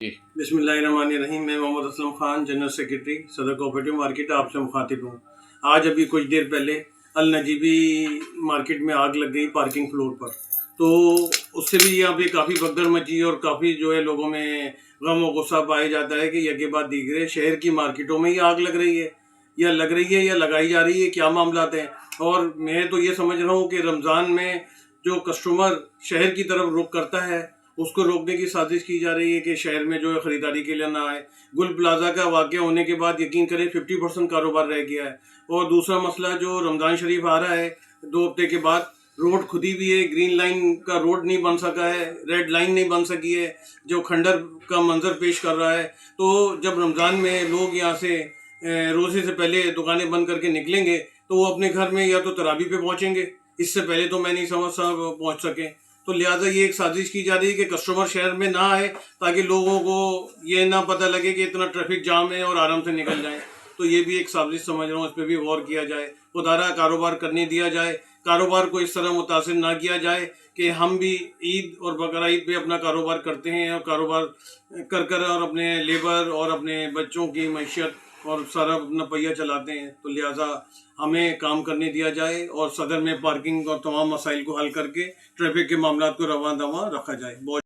जी। बिस्मिल्लाहिर्रहमानिर्रहीम। मैं Mohammad Aslam Khan, general secretary सदर कोऑपरेटिव मार्केट, आपसे मुखातिब हूँ। आज अभी कुछ देर पहले अल नजीबी मार्केट में आग लग गई पार्किंग फ्लोर पर, तो उससे भी यहाँ पे काफ़ी भगदड़ मची और काफ़ी जो है लोगों में गम और गुस्सा पाया जाता है कि यके बाद दीगरे शहर की मार्केटों में ही आग लग रही है, या लग रही है या लगाई जा रही है, क्या मामलात हैं। और मैं तो ये समझ रहा हूँ कि रमज़ान में जो कस्टमर शहर की तरफ रुख करता है उसको रोकने की साजिश की जा रही है कि शहर में जो है ख़रीदारी के लिए ना आए। गुल प्लाजा का वाक़या होने के बाद यकीन करें 50% कारोबार रह गया है। और दूसरा मसला जो रमज़ान शरीफ आ रहा है 2 हफ्ते के बाद, रोड खुदी भी है, ग्रीन लाइन का रोड नहीं बन सका है, रेड लाइन नहीं बन सकी है, जो खंडर का मंजर पेश कर रहा है। तो जब रमज़ान में लोग यहाँ से रोज़े से पहले दुकानें बंद करके निकलेंगे तो वो अपने घर में या तो तरावी पे पहुँचेंगे, इससे पहले तो मैं नहीं समझ पहुँच सकें। तो लिहाजा ये एक साजिश की जा रही है कि कस्टमर शहर में ना आए ताकि लोगों को ये ना पता लगे कि इतना ट्रैफिक जाम है और आराम से निकल जाए। तो ये भी एक साजिश समझ रहा हूँ, इस पर भी गौर किया जाए, खुदारा कारोबार करने दिया जाए, कारोबार को इस तरह मुतासिर ना किया जाए कि हम भी ईद और बकरा ईद पे अपना कारोबार करते हैं और कारोबार कर कर और अपने लेबर और अपने बच्चों की मैशत और सारा अपना पहिया चलाते हैं। तो लिहाजा हमें काम करने दिया जाए और सदर में पार्किंग और तमाम मसाइल को हल करके ट्रैफिक के मामला को रवां दवा रखा जाए। बहुत